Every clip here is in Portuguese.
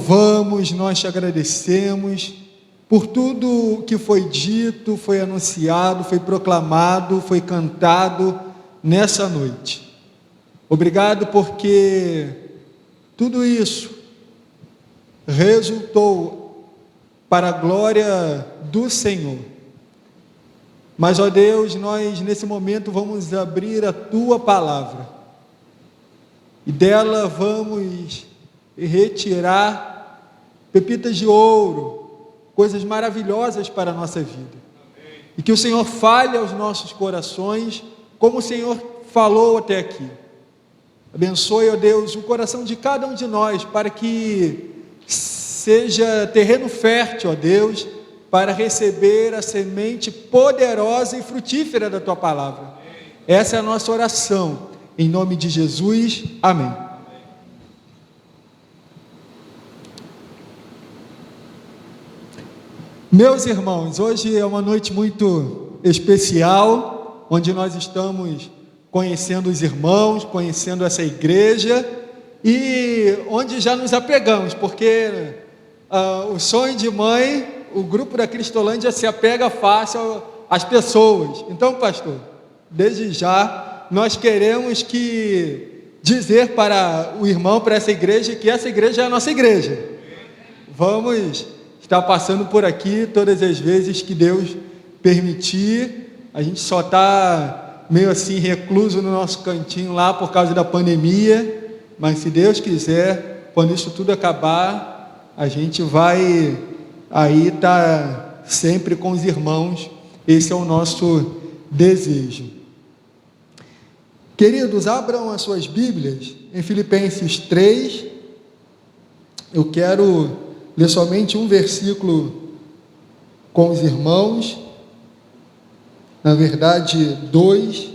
louvamos, nós te agradecemos por tudo que foi dito, foi anunciado, foi proclamado, foi cantado nessa noite. Obrigado porque tudo isso resultou para a glória do Senhor. Mas, ó Deus, nós nesse momento vamos abrir a Tua palavra e dela vamos retirar pepitas de ouro, coisas maravilhosas para a nossa vida. Amém. E que o Senhor fale aos nossos corações, como o Senhor falou até aqui. Abençoe, ó Deus, o coração de cada um de nós, para que seja terreno fértil, ó Deus, para receber a semente poderosa e frutífera da Tua palavra. Amém. Essa é a nossa oração, em nome de Jesus, amém. Meus irmãos, hoje é uma noite muito especial, onde nós estamos conhecendo os irmãos, conhecendo essa igreja, e onde já nos apegamos, porque o sonho de mãe, o grupo da Cristolândia se apega fácil às pessoas. Então, pastor, desde já, nós queremos dizer para o irmão, para essa igreja, que essa igreja é a nossa igreja. Vamos estar passando por aqui todas as vezes que Deus permitir. A gente só está meio assim recluso no nosso cantinho lá por causa da pandemia, mas se Deus quiser, quando isso tudo acabar, a gente vai aí estar sempre com os irmãos. Esse é o nosso desejo. Queridos, abram as suas Bíblias em Filipenses 3. Eu quero ler somente um versículo com os irmãos, na verdade 2,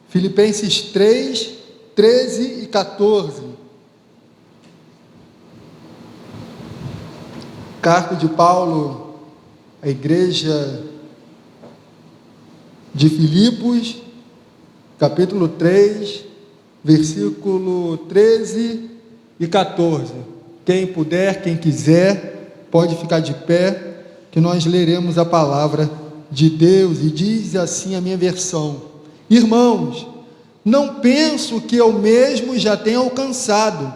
Filipenses 3, 13 e 14. Carta de Paulo à igreja de Filipos, capítulo 3, versículo 13 e 14. Quem puder, quem quiser, pode ficar de pé, que nós leremos a palavra de Deus. E diz assim a minha versão: irmãos, não penso que eu mesmo já tenha alcançado,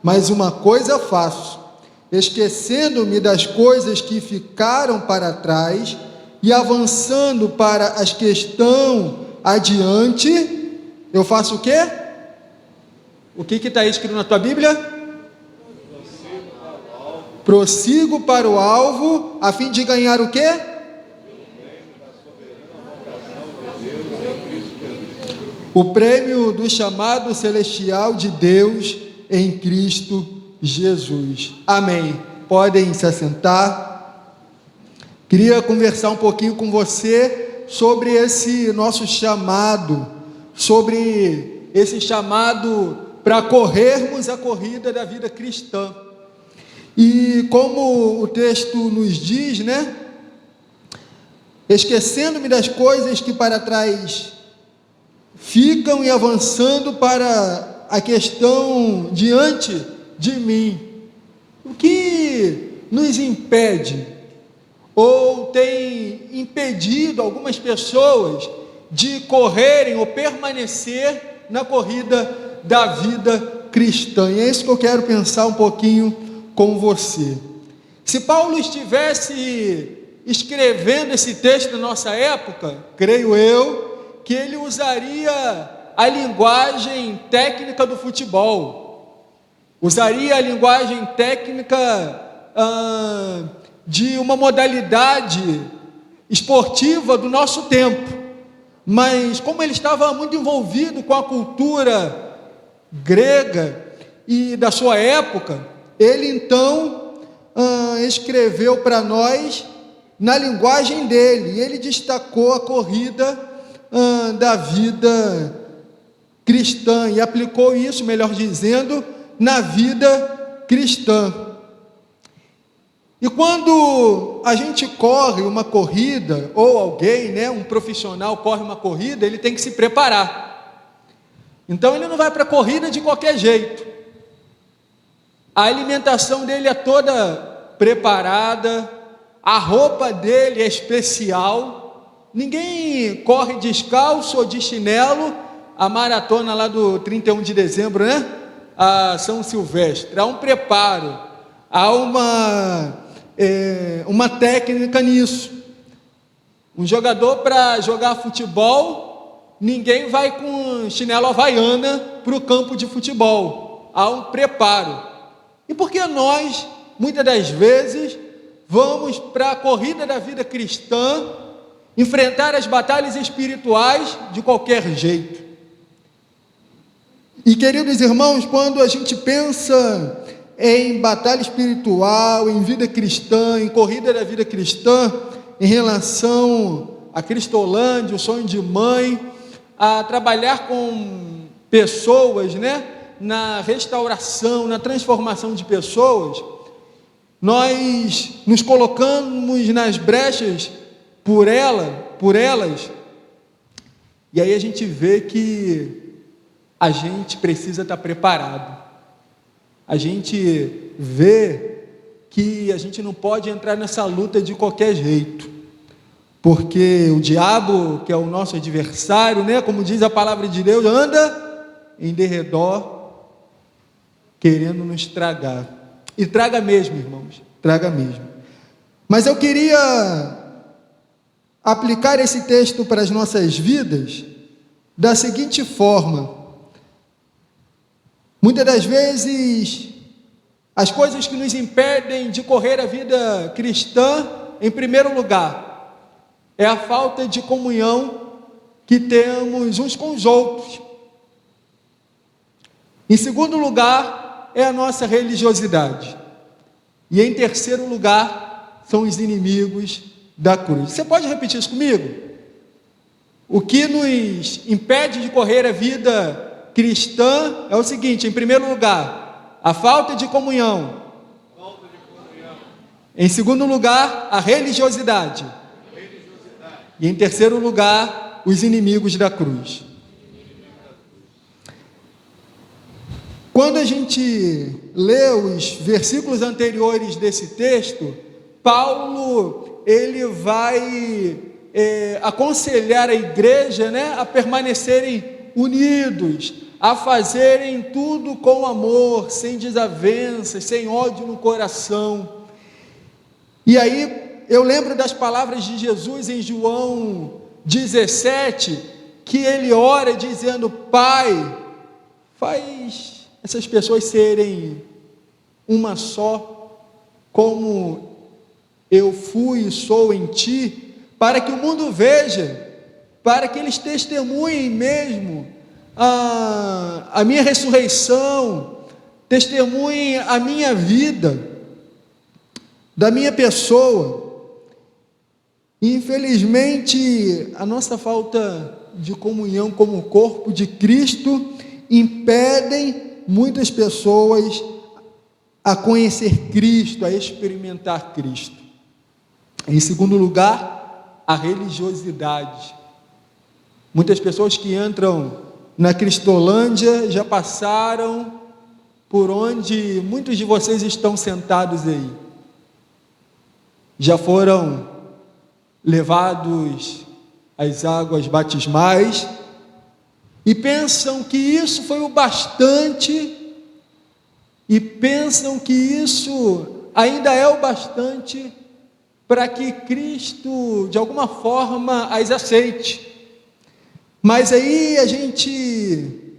mas uma coisa faço, esquecendo-me das coisas que ficaram para trás e avançando para as que estão adiante, eu faço o quê? O que está escrito na tua Bíblia? Prossigo para o alvo, a fim de ganhar o quê? O prêmio do chamado celestial de Deus em Cristo Jesus. Amém. Podem se assentar. Queria conversar um pouquinho com você sobre esse nosso chamado, sobre esse chamado para corrermos a corrida da vida cristã. E como o texto nos diz, né? Esquecendo-me das coisas que para trás ficam e avançando para a questão diante de mim. O que nos impede ou tem impedido algumas pessoas de correrem ou permanecer na corrida da vida cristã? E é isso que eu quero pensar um pouquinho com você. Se Paulo estivesse escrevendo esse texto na nossa época, creio eu que ele usaria a linguagem técnica do futebol, usaria a linguagem técnica de uma modalidade esportiva do nosso tempo. Mas como ele estava muito envolvido com a cultura grega e da sua época, ele então escreveu para nós na linguagem dele, e ele destacou a corrida da vida cristã, e aplicou isso, melhor dizendo, na vida cristã. E quando a gente corre uma corrida, ou alguém, né, um profissional corre uma corrida, ele tem que se preparar. Então ele não vai para a corrida de qualquer jeito. a alimentação dele é toda preparada, a roupa dele é especial, ninguém corre descalço ou de chinelo, a maratona lá do 31 de dezembro, né? A São Silvestre, há um preparo, há uma técnica nisso. Um jogador, para jogar futebol, ninguém vai com chinelo havaiana para o campo de futebol, há um preparo. E por que nós, muitas das vezes, vamos para a corrida da vida cristã, enfrentar as batalhas espirituais de qualquer jeito? E, queridos irmãos, quando a gente pensa em batalha espiritual, em vida cristã, em corrida da vida cristã, em relação a Cristolândia, o sonho de mãe, a trabalhar com pessoas, né, na restauração, na transformação de pessoas, nós nos colocamos nas brechas por elas, e aí a gente vê que a gente precisa estar preparado. A gente vê que a gente não pode entrar nessa luta de qualquer jeito, porque o diabo, que é o nosso adversário, né, como diz a palavra de Deus, anda em derredor querendo nos tragar. E traga mesmo, irmãos, traga mesmo. Mas eu queria aplicar esse texto para as nossas vidas da seguinte forma: muitas das vezes, as coisas que nos impedem de correr a vida cristã, em primeiro lugar, é a falta de comunhão que temos uns com os outros. Em segundo lugar, é a nossa religiosidade. E em terceiro lugar, são os inimigos da cruz. Você pode repetir isso comigo? O que nos impede de correr a vida cristã é o seguinte: em primeiro lugar, a falta de comunhão. Em segundo lugar, a religiosidade. E em terceiro lugar, os inimigos da cruz. Quando a gente lê os versículos anteriores desse texto, Paulo, ele vai aconselhar a igreja, né, a permanecerem unidos, a fazerem tudo com amor, sem desavenças, sem ódio no coração. E aí eu lembro das palavras de Jesus em João 17, que ele ora dizendo: Pai, faz essas pessoas serem uma só, como eu fui e sou em ti, para que o mundo veja, para que eles testemunhem mesmo a minha ressurreição, testemunhem a minha vida, da minha pessoa. Infelizmente, a nossa falta de comunhão como corpo de Cristo impedem muitas pessoas a conhecer Cristo, a experimentar Cristo. Em segundo lugar, a religiosidade. Muitas pessoas que entram na Cristolândia já passaram por onde muitos de vocês estão sentados aí. Já foram levados às águas batismais e pensam que isso foi o bastante, e pensam que isso ainda é o bastante para que Cristo, de alguma forma, as aceite. Mas aí a gente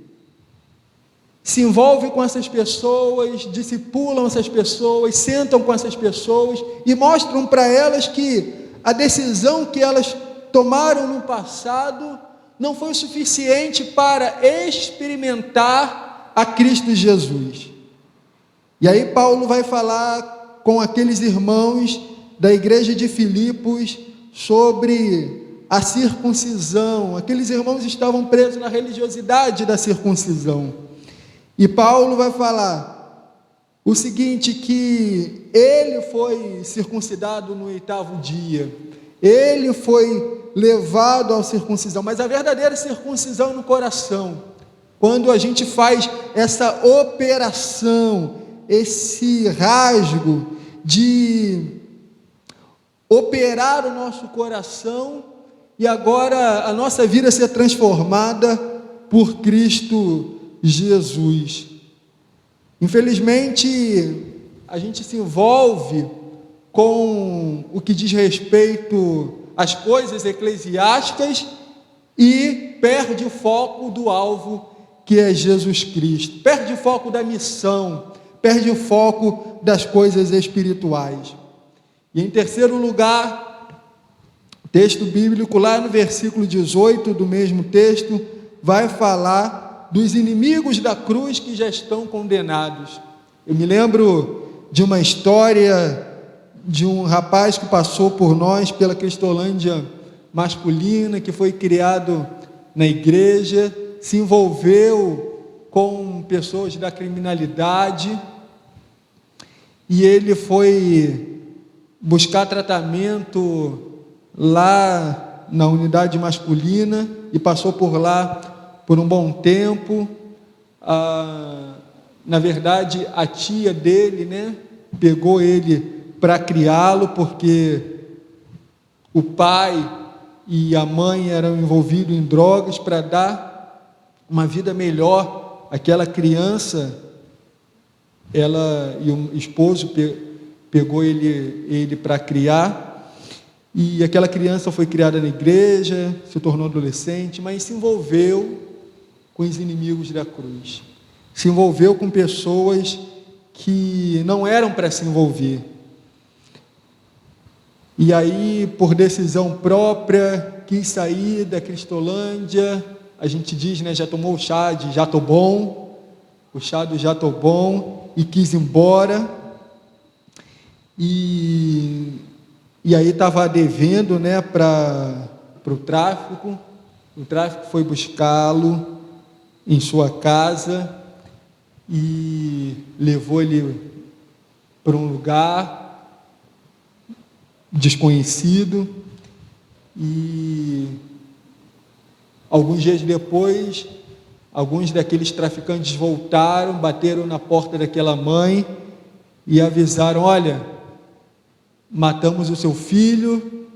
se envolve com essas pessoas, discipulam essas pessoas, sentam com essas pessoas e mostram para elas que a decisão que elas tomaram no passado não foi o suficiente para experimentar a Cristo Jesus. E aí Paulo vai falar com aqueles irmãos da igreja de Filipos sobre a circuncisão. Aqueles irmãos estavam presos na religiosidade da circuncisão. E Paulo vai falar o seguinte, que ele foi circuncidado no 8º dia, ele foi levado à circuncisão, mas a verdadeira circuncisão no coração, quando a gente faz essa operação esse rasgo de operar o nosso coração e agora a nossa vida ser transformada por Cristo Jesus. Infelizmente, a gente se envolve com o que diz respeito às coisas eclesiásticas e perde o foco do alvo, que é Jesus Cristo. Perde o foco da missão, perde o foco das coisas espirituais. E em terceiro lugar, texto bíblico, lá no versículo 18 do mesmo texto, vai falar dos inimigos da cruz que já estão condenados. Eu me lembro de uma história de um rapaz que passou por nós, pela Cristolândia masculina, que foi criado na igreja, se envolveu com pessoas da criminalidade, e ele foi buscar tratamento lá na unidade masculina, e passou por lá por um bom tempo. Na verdade, a tia dele, né, pegou ele para criá-lo, porque o pai e a mãe eram envolvidos em drogas. Para dar uma vida melhor àquela criança, ela e o esposo pegou ele para criar, e aquela criança foi criada na igreja, se tornou adolescente, mas se envolveu com os inimigos da cruz, se envolveu com pessoas que não eram para se envolver. E aí, por decisão própria, quis sair da Cristolândia. A gente diz, né, já tomou o chá de já tô bom, o chá do já tô bom, e quis ir embora. E aí estava devendo, né, para o tráfico. O tráfico foi buscá-lo em sua casa e levou ele para um lugar desconhecido, e alguns dias depois, alguns daqueles traficantes voltaram, bateram na porta daquela mãe e avisaram: olha, matamos o seu filho,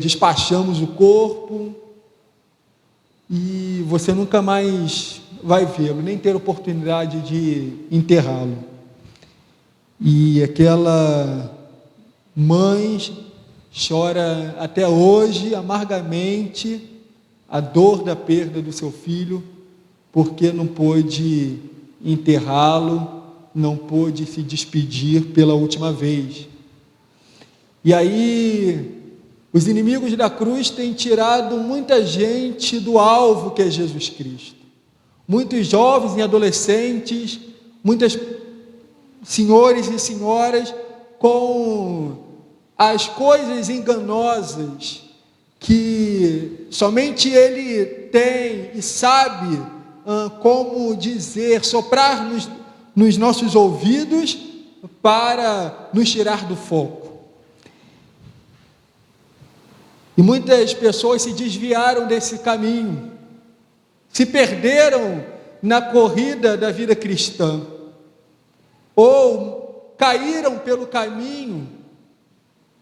despachamos o corpo e você nunca mais vai vê-lo, nem ter oportunidade de enterrá-lo. E aquela mãe chora até hoje amargamente a dor da perda do seu filho, porque não pôde enterrá-lo, não pôde se despedir pela última vez. E aí, os inimigos da cruz têm tirado muita gente do alvo, que é Jesus Cristo. Muitos jovens e adolescentes, muitas senhores e senhoras, com as coisas enganosas que somente Ele tem e sabe como dizer, soprar nos nossos ouvidos para nos tirar do foco. E muitas pessoas se desviaram desse caminho, se perderam na corrida da vida cristã, ou caíram pelo caminho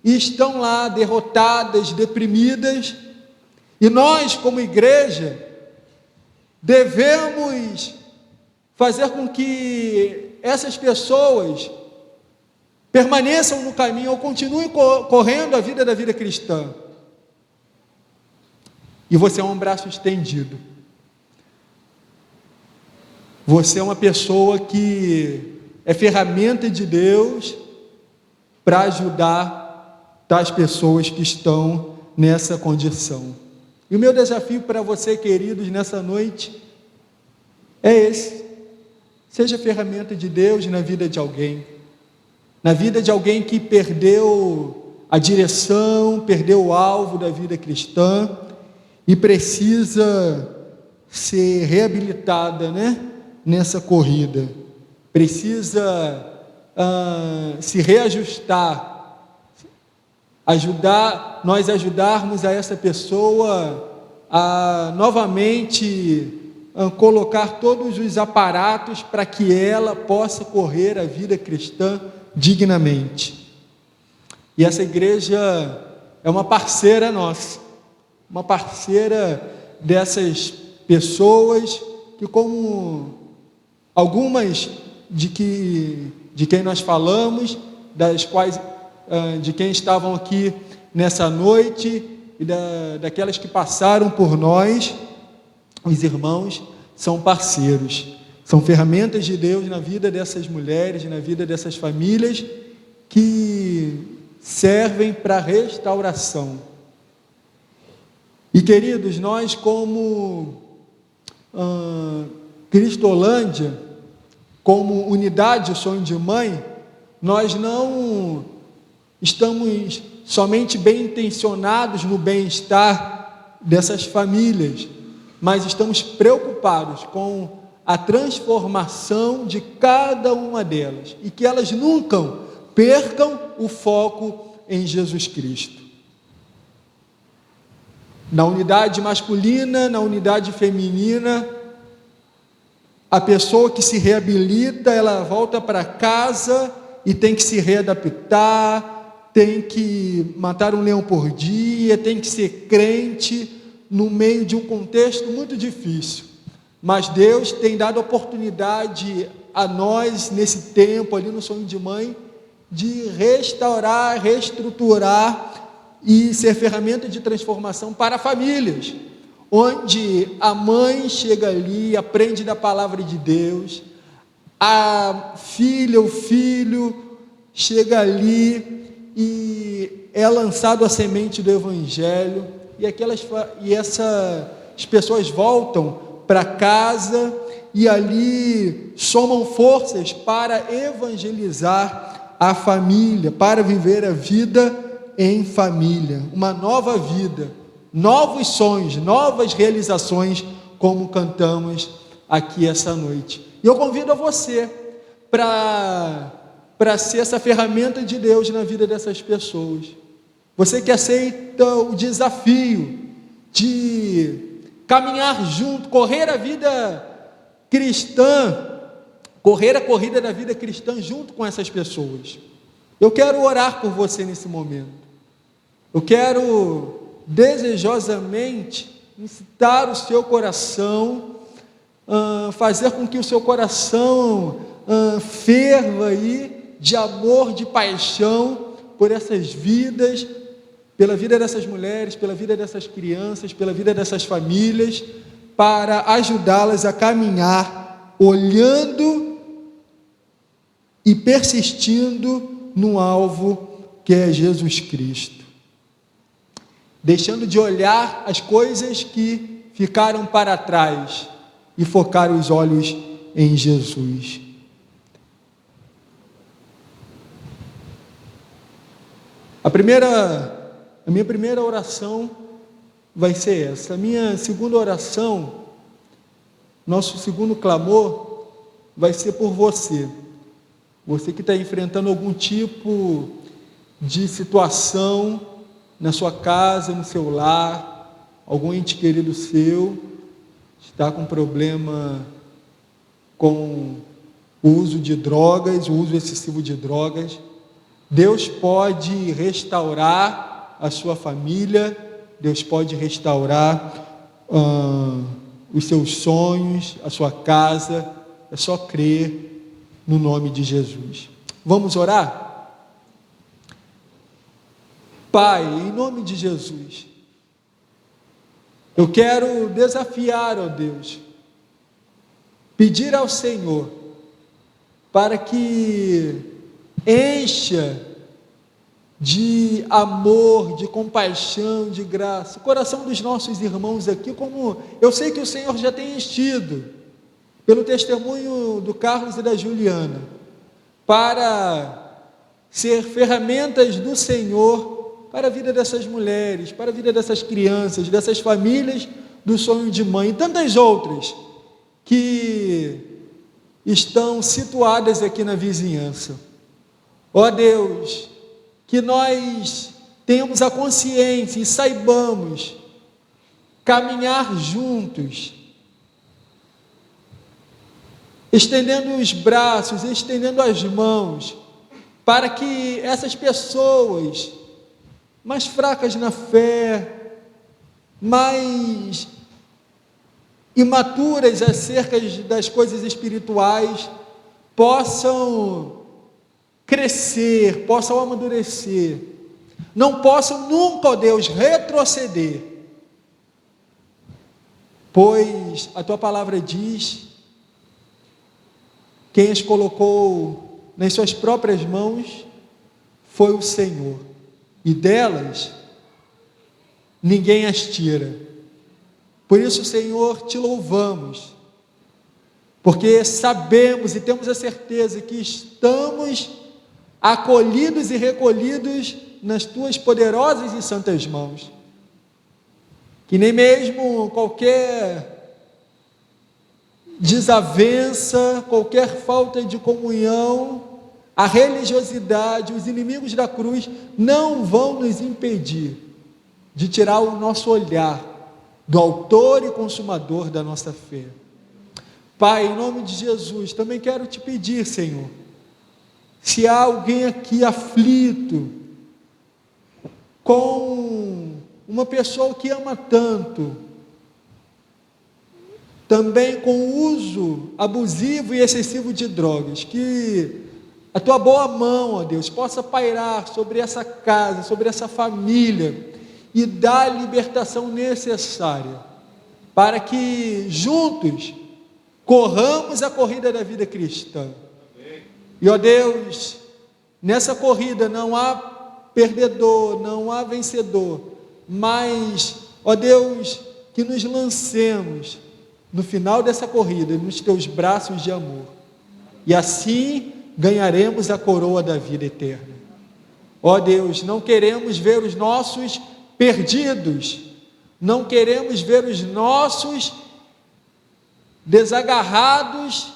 e estão lá derrotadas, deprimidas. E nós, como igreja, devemos fazer com que essas pessoas permaneçam no caminho ou continuem correndo a vida da vida cristã. E você é um braço estendido. Você é uma pessoa que é ferramenta de Deus para ajudar tais pessoas que estão nessa condição. E o meu desafio para você, queridos, nessa noite é esse: seja ferramenta de Deus na vida de alguém, na vida de alguém que perdeu a direção, perdeu o alvo da vida cristã e precisa ser reabilitada, né, nessa corrida, precisa se reajustar, nós ajudarmos a essa pessoa a novamente colocar todos os aparatos para que ela possa correr a vida cristã dignamente. E essa igreja é uma parceira nossa, uma parceira dessas pessoas que, como algumas de quem nós falamos, das quais de quem estavam aqui nessa noite e daquelas que passaram por nós, os irmãos são parceiros, são ferramentas de Deus na vida dessas mulheres, na vida dessas famílias que servem para a restauração. E queridos, nós como Cristolândia, como unidade Sonho de Mãe, nós não estamos somente bem intencionados no bem-estar dessas famílias, mas estamos preocupados com a transformação de cada uma delas e que elas nunca percam o foco em Jesus Cristo. Na unidade masculina, na unidade feminina, a pessoa que se reabilita, ela volta para casa e tem que se readaptar, tem que matar um leão por dia, tem que ser crente no meio de um contexto muito difícil. Mas Deus tem dado oportunidade a nós, nesse tempo ali no Sonho de Mãe, de restaurar, reestruturar e ser ferramenta de transformação para famílias, onde a mãe chega ali, aprende da palavra de Deus, a filha, o filho chega ali e é lançado a semente do Evangelho, e essas pessoas voltam para casa e ali somam forças para evangelizar a família, para viver a vida em família, uma nova vida, novos sonhos, novas realizações, como cantamos aqui essa noite. E eu convido a você para ser essa ferramenta de Deus na vida dessas pessoas. Você que aceita o desafio de caminhar junto, correr a vida cristã, correr a corrida da vida cristã junto com essas pessoas. Eu quero orar por você nesse momento. Eu quero desejosamente incitar o seu coração, fazer com que o seu coração ferva aí de amor, de paixão por essas vidas, pela vida dessas mulheres, pela vida dessas crianças, pela vida dessas famílias, para ajudá-las a caminhar olhando e persistindo no alvo que é Jesus Cristo, deixando de olhar as coisas que ficaram para trás e focar os olhos em Jesus. A minha primeira oração vai ser essa. A minha segunda oração, nosso segundo clamor, vai ser por você. Você que está enfrentando algum tipo de situação na sua casa, no seu lar, algum ente querido seu está com problema com o uso de drogas, o uso excessivo de drogas. Deus pode restaurar a sua família, Deus pode restaurar os seus sonhos, a sua casa. É só crer no nome de Jesus. Vamos orar? Pai, em nome de Jesus, eu quero desafiar, ó Deus, pedir ao Senhor para que encha de amor, de compaixão, de graça o coração dos nossos irmãos aqui, como eu sei que o Senhor já tem enchido pelo testemunho do Carlos e da Juliana, para ser ferramentas do Senhor para a vida dessas mulheres, para a vida dessas crianças, dessas famílias do Sonho de Mãe e tantas outras que estão situadas aqui na vizinhança. Ó Deus, que nós tenhamos a consciência e saibamos caminhar juntos estendendo os braços, estendendo as mãos, para que essas pessoas mais fracas na fé, mais imaturas acerca das coisas espirituais, possam crescer, possam amadurecer, não possam nunca, ó Deus, retroceder, pois a tua palavra diz: quem as colocou nas suas próprias mãos foi o Senhor, e delas ninguém as tira. Por isso, Senhor, te louvamos, porque sabemos e temos a certeza que estamos acolhidos e recolhidos nas tuas poderosas e santas mãos, que nem mesmo qualquer desavença, qualquer falta de comunhão, a religiosidade, os inimigos da cruz não vão nos impedir de tirar o nosso olhar do autor e consumador da nossa fé. Pai, em nome de Jesus, também quero te pedir, Senhor, se há alguém aqui aflito com uma pessoa que ama tanto, também com o uso abusivo e excessivo de drogas, que a tua boa mão, ó Deus, possa pairar sobre essa casa, sobre essa família, e dar a libertação necessária, para que juntos corramos a corrida da vida cristã. E ó Deus, nessa corrida não há perdedor, não há vencedor, mas, ó Deus, que nos lancemos no final dessa corrida nos teus braços de amor, e assim ganharemos a coroa da vida eterna. Ó Deus, não queremos ver os nossos perdidos, não queremos ver os nossos desagarrados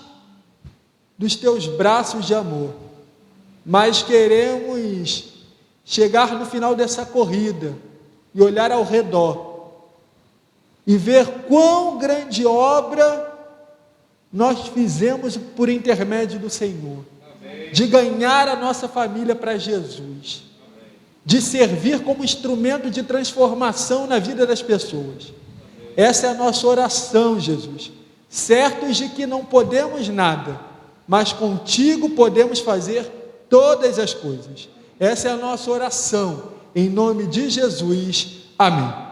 dos teus braços de amor, mas queremos chegar no final dessa corrida e olhar ao redor e ver quão grande obra nós fizemos por intermédio do Senhor, de ganhar a nossa família para Jesus, de servir como instrumento de transformação na vida das pessoas. Essa é a nossa oração, Jesus, certos de que não podemos nada, mas contigo podemos fazer todas as coisas. Essa é a nossa oração, em nome de Jesus, amém.